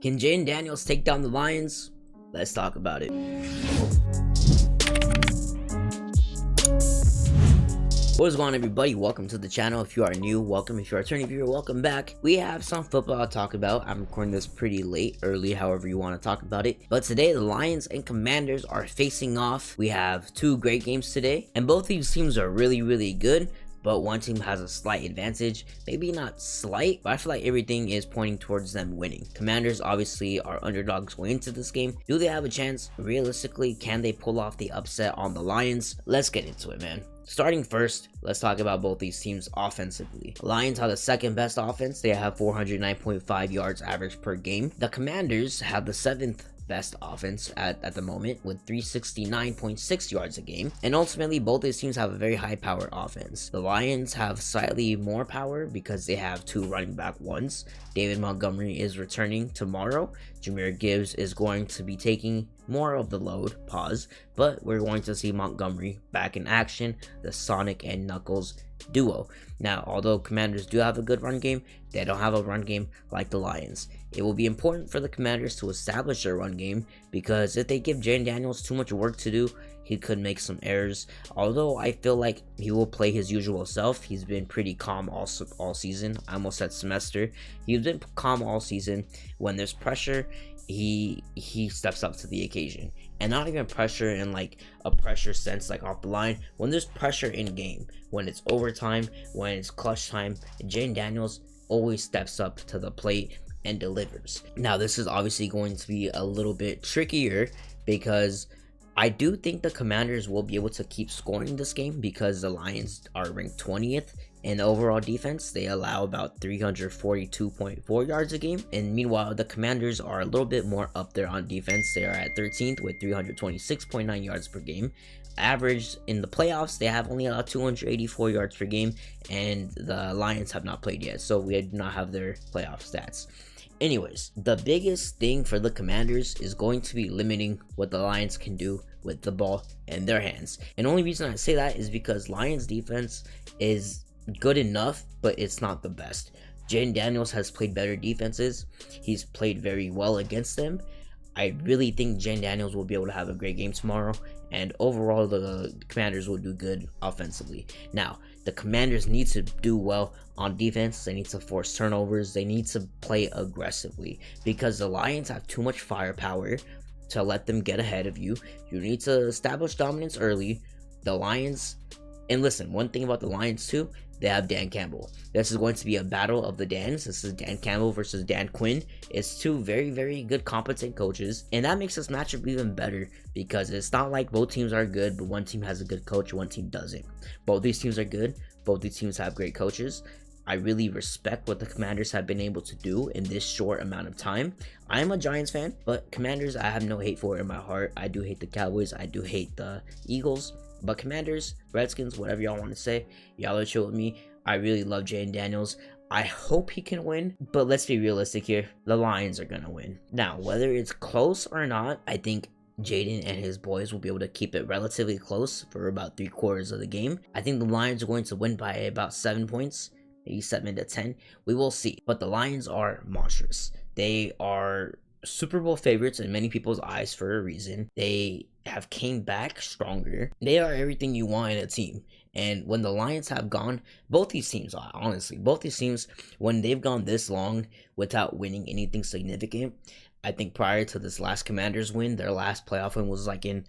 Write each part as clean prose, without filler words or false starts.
Can Jaden Daniels take down the Lions? Let's talk about it. What is going on, everybody? Welcome to the channel. If you are new, welcome. If you are a returning viewer, welcome back. We have some football to talk about. I'm recording this pretty late, early, however you want to talk about it. But today, the Lions and Commanders are facing off. We have two great games today, and both these teams are really good. But one team has a slight advantage, maybe not slight, but I feel like everything is pointing towards them winning. Commanders obviously are underdogs going into this game. Do they have a chance? Realistically, can they pull off the upset on the Lions? Let's get into it, man. Starting first, let's talk about both these teams offensively. The Lions have the second best offense. They have 409.5 yards average per game. The Commanders have the seventh best offense at the moment with 369.6 yards a game, and ultimately both these teams have a very high power offense. The Lions have slightly more power because they have two running back ones. David Montgomery is returning tomorrow. Jahmyr Gibbs is going to be taking more of the load, but we're going to see Montgomery back in action, the Sonic and Knuckles duo. Now, although Commanders do have a good run game, they don't have a run game like the Lions. It will be important for the Commanders to establish their run game, because if they give Jaden Daniels too much work to do, he could make some errors. Although I feel like he will play his usual self. He's been pretty calm all season. I almost said semester. He's been calm all season. When there's pressure, he steps up to the occasion, and not even pressure in like a pressure sense like off the line. When there's pressure in game, when it's overtime, when it's clutch time, Jaden Daniels always steps up to the plate and delivers. Now, this is obviously going to be a little bit trickier because I do think the Commanders will be able to keep scoring this game, because the Lions are ranked 20th in the overall defense. They allow about 342.4 yards a game, and meanwhile the Commanders are a little bit more up there on defense. They are at 13th with 326.9 yards per game. Average in the playoffs, they have only allowed 284 yards per game, and the Lions have not played yet, so we do not have their playoff stats. Anyways, the biggest thing for the Commanders is going to be limiting what the Lions can do with the ball in their hands. And the only reason I say that is because Lions defense is good enough, but it's not the best. Jaden Daniels has played better defenses. He's played very well against them. I really think Jaden Daniels will be able to have a great game tomorrow, and overall the Commanders will do good offensively. Now, the Commanders need to do well on defense. They need to force turnovers. They need to play aggressively, because the Lions have too much firepower to let them get ahead of you. You need to establish dominance early. The Lions, and listen, one thing about the Lions too, they have Dan Campbell. This is going to be a battle of the Dans. This is Dan Campbell versus Dan Quinn. It's two very good, competent coaches, and that makes this matchup even better, because it's not like both teams are good, but one team has a good coach, one team doesn't. Both these teams are good. Both these teams have great coaches. I really respect what the Commanders have been able to do in this short amount of time. I am a Giants fan, but Commanders, I have no hate for it in my heart. I do hate the Cowboys. I do hate the Eagles. But Commanders, Redskins, whatever y'all want to say, y'all are chill with me. I really love Jaden Daniels. I hope he can win, but let's be realistic here. The Lions are going to win. Now, whether it's close or not, I think Jaden and his boys will be able to keep it relatively close for about 3/4 of the game. I think the Lions are going to win by about 7 points, maybe 7 to 10. We will see. But the Lions are monstrous. They are Super Bowl favorites in many people's eyes for a reason. They have came back stronger. They are everything you want in a team. And when the Lions have gone, both these teams, honestly, when they've gone this long without winning anything significant, I think prior to this last Commanders win, their last playoff win was like in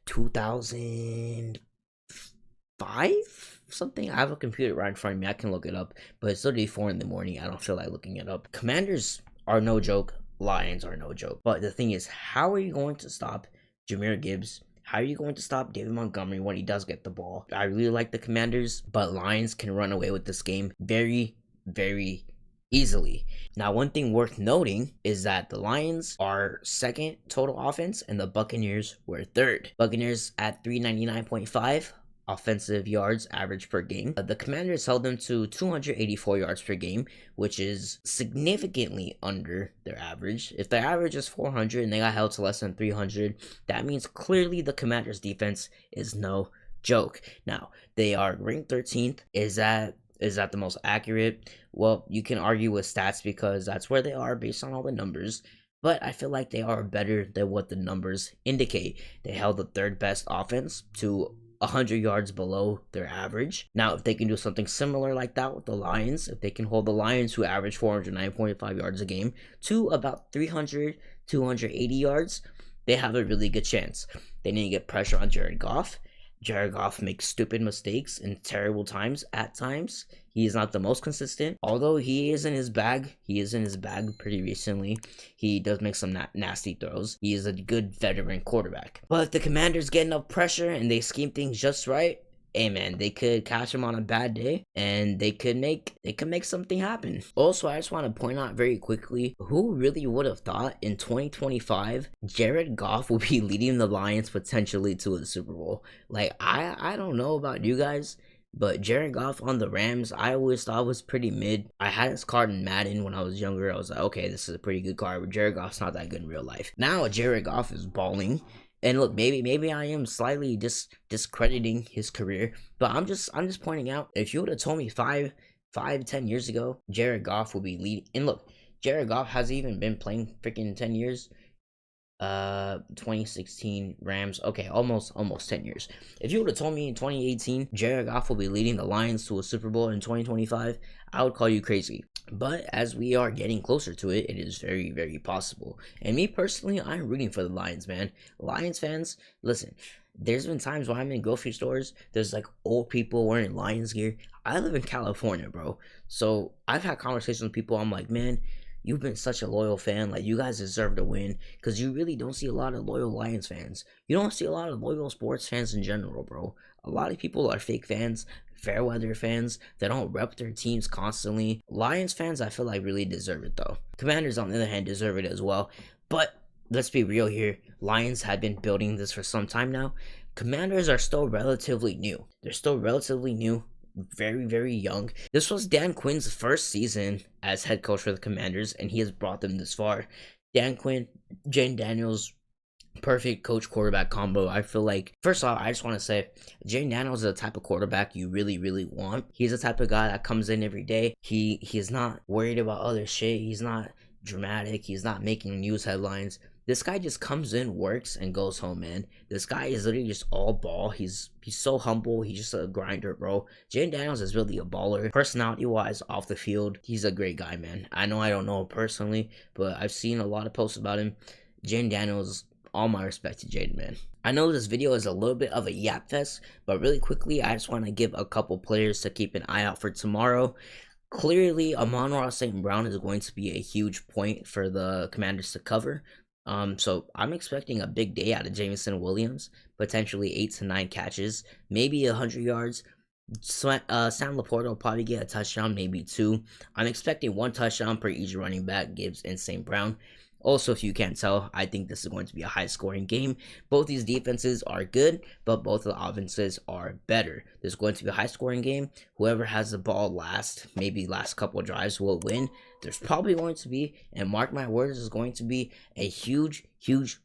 2005, something. I have a computer right in front of me. I can look it up, but it's literally 4 in the morning. I don't feel like looking it up. Commanders are no joke. Lions are no joke. But the thing is, how are you going to stop Jahmyr Gibbs? How are you going to stop David Montgomery when he does get the ball? I really like the Commanders, but Lions can run away with this game very easily. Now, one thing worth noting is that the Lions are second total offense, and the Buccaneers were third. Buccaneers at 399.5 offensive yards average per game. The Commanders held them to 284 yards per game, which is significantly under their average. If their average is 400 and they got held to less than 300, that means clearly the Commanders defense is no joke. Now, they are ranked 13th. Is that the most accurate? Well, you can argue with stats because that's where they are based on all the numbers. but I feel like they are better than what the numbers indicate. They held the third best offense to 100 yards below their average. Now, if they can do something similar like that with the Lions, if they can hold the Lions, who average 409.5 yards a game, to about 300, 280 yards, they have a really good chance. They need to get pressure on Jared Goff. Jared Goff makes stupid mistakes in terrible times at times. He is not the most consistent, although he is in his bag. He is in his bag pretty recently. He does make some nasty throws. He is a good veteran quarterback. But if the Commanders get enough pressure and they scheme things just right, hey man, they could catch him on a bad day and they could make something happen. Also, I just want to point out very quickly, who really would have thought in 2025 Jared Goff will be leading the Lions potentially to a Super Bowl? Like, I don't know about you guys, but Jared Goff on the Rams, I always thought was pretty mid. I had his card in Madden when I was younger. I was like, okay, this is a pretty good card, but Jared Goff's not that good in real life. Now Jared Goff is balling. And look, maybe I am slightly discrediting his career, but I'm just pointing out, if you would have told me 10 years ago, Jared Goff would be leading. And look, Jared Goff hasn't even been playing freaking 10 years. 2016 Rams, okay, almost 10 years. If you would have told me in 2018 Jared Goff will be leading the Lions to a Super Bowl in 2025, I would call you crazy. But as we are getting closer to it, it is very, very possible. And me personally, I'm rooting for the Lions, man. Lions fans, listen, there's been times when I'm in grocery stores, there's like old people wearing Lions gear. I live in California, bro, so I've had conversations with people. I'm like, man, you've been such a loyal fan. Like, you guys deserve to win, because you really don't see a lot of loyal Lions fans. You don't see a lot of loyal sports fans in general, bro. A lot of people are fake fans, fair weather fans. They don't rep their teams constantly. Lions fans, I feel like, really deserve it, though. Commanders, on the other hand, deserve it as well. But let's be real here. Lions had been building this for some time now. Commanders are still relatively new. They're still relatively new. Very, very young. This was Dan Quinn's first season as head coach for the Commanders, and he has brought them this far. Dan Quinn, Jaden Daniels, perfect coach quarterback combo. I feel like, first off, I just want to say Jaden Daniels is the type of quarterback you really, really want. He's the type of guy that comes in every day. He is not worried about other shit. He's not dramatic. He's not making news headlines. This guy just comes in, works, and goes home, man. This guy is literally just all ball. He's so humble. He's just a grinder, bro. Jaden Daniels is really a baller. Personality-wise, off the field, he's a great guy, man. I know I don't know him personally, but I've seen a lot of posts about him. Jaden Daniels, all my respect to Jaden, man. I know this video is a little bit of a yap fest, but really quickly, I just want to give a couple players to keep an eye out for tomorrow. Clearly, Amon-Ra St. Brown is going to be a huge point for the Commanders to cover. So I'm expecting a big day out of Jameson Williams, potentially 8 to 9 catches, maybe 100 yards. Sam Laporta will probably get a touchdown, maybe 2. I'm expecting 1 touchdown per each running back, Gibbs and St. Brown. Also, if you can't tell, I think this is going to be a high-scoring game. Both these defenses are good, but both of the offenses are better. This is going to be a high-scoring game. Whoever has the ball last, maybe last couple of drives, will win. There's probably going to be, and mark my words, is going to be a huge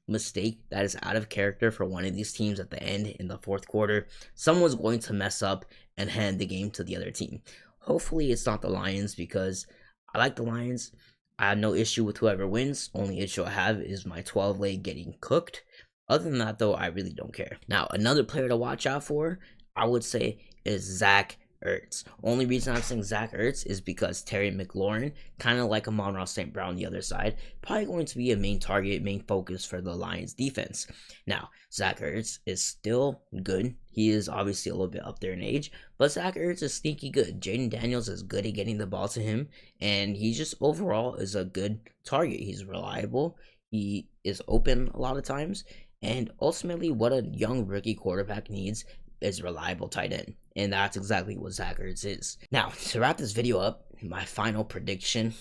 mistake that is out of character for one of these teams at the end in the fourth quarter. Someone's going to mess up and hand the game to the other team. Hopefully, it's not the Lions, because I like the Lions. I have no issue with whoever wins. Only issue I have is my 12 leg getting cooked. Other than that, though, I really don't care. Now, another player to watch out for, I would say, is Zach Ertz. Only reason I'm saying Zach Ertz is because Terry McLaurin, kind of like Amon-Ra St. Brown on the other side, probably going to be a main target, main focus for the Lions defense. Now, Zach Ertz is still good. He is obviously a little bit up there in age, but Zach Ertz is sneaky good. Jaden Daniels is good at getting the ball to him, and he just overall is a good target. He's reliable. He is open a lot of times, and ultimately what a young rookie quarterback needs is reliable tight end, and that's exactly what Zach Ertz is. Now, to wrap this video up, my final prediction.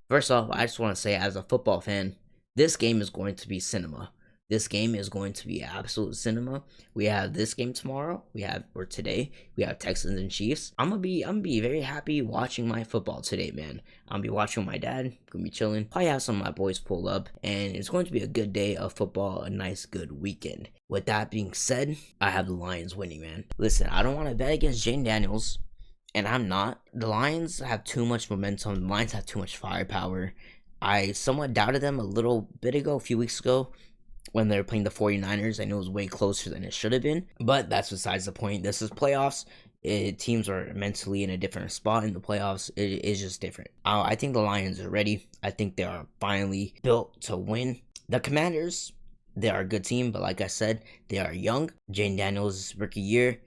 First off, I just want to say, as a football fan, this game is going to be cinema. This game is going to be absolute cinema. We have this game tomorrow. Today. We have Texans and Chiefs. I'm gonna be very happy watching my football today, man. I'm gonna be watching with my dad. Gonna be chilling. Probably have some of my boys pull up, and it's going to be a good day of football. A nice, good weekend. With that being said, I have the Lions winning, man. Listen, I don't want to bet against Jaden Daniels, and I'm not. The Lions have too much momentum. The Lions have too much firepower. I somewhat doubted them a little bit ago, a few weeks ago, when they were playing the 49ers. I know it was way closer than it should have been, but that's besides the point. This is playoffs. Teams are mentally in a different spot in the playoffs. It is just different. I think the Lions are ready. I think they are finally built to win. The Commanders, they are a good team, but like I said, they are young. Jaden Daniels, rookie year.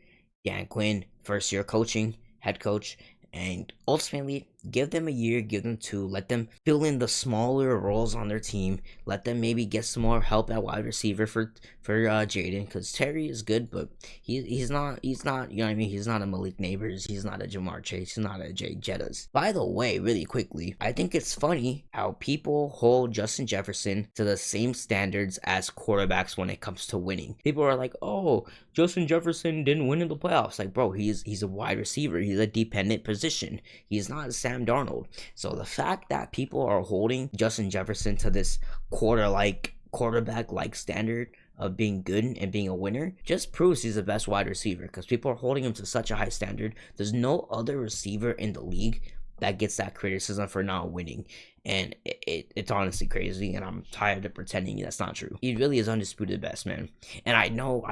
Dan Quinn, first year coaching, head coach. And ultimately, give them a year, give them two, let them fill in the smaller roles on their team. Let them maybe get some more help at wide receiver for Jaden, because Terry is good, but he's not you know what I mean. He's not a Malik Neighbors, he's not a Jamar Chase, he's not a Jay Jettas. By the way, really quickly, I think it's funny how people hold Justin Jefferson to the same standards as quarterbacks when it comes to winning. People are like, oh, Justin Jefferson didn't win in the playoffs. Like, bro, he's a wide receiver. He's a dependent position. He's not Sam Darnold. So the fact that people are holding Justin Jefferson to this quarterback-like standard of being good and being a winner just proves he's the best wide receiver, because people are holding him to such a high standard. There's no other receiver in the league that gets that criticism for not winning, and it's honestly crazy, and I'm tired of pretending that's not true. He really is undisputed best, man. And I know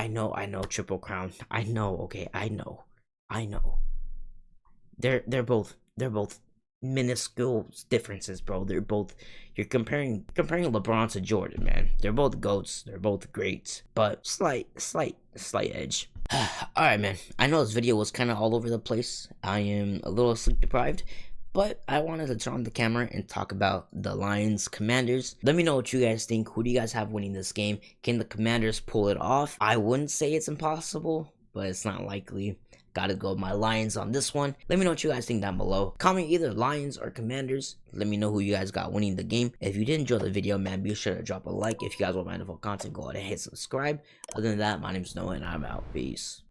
Triple Crown. I know, okay, I know. They're both minuscule differences, bro. They're both, you're comparing LeBron to Jordan, man. They're both goats. They're both greats, but slight edge. All right, man. I know this video was kind of all over the place. I am a little sleep deprived, but I wanted to turn on the camera and talk about the Lions Commanders. Let me know what you guys think. Who do you guys have winning this game? Can the Commanders pull it off? I wouldn't say it's impossible, but it's not likely. Gotta go with my Lions on this one. Let me know what you guys think down below. Comment either Lions or Commanders. Let me know who you guys got winning the game. If you did enjoy the video, man, be sure to drop a like. If you guys want my wonderful content, go ahead and hit subscribe. Other than that, my name's Noah and I'm out. Peace.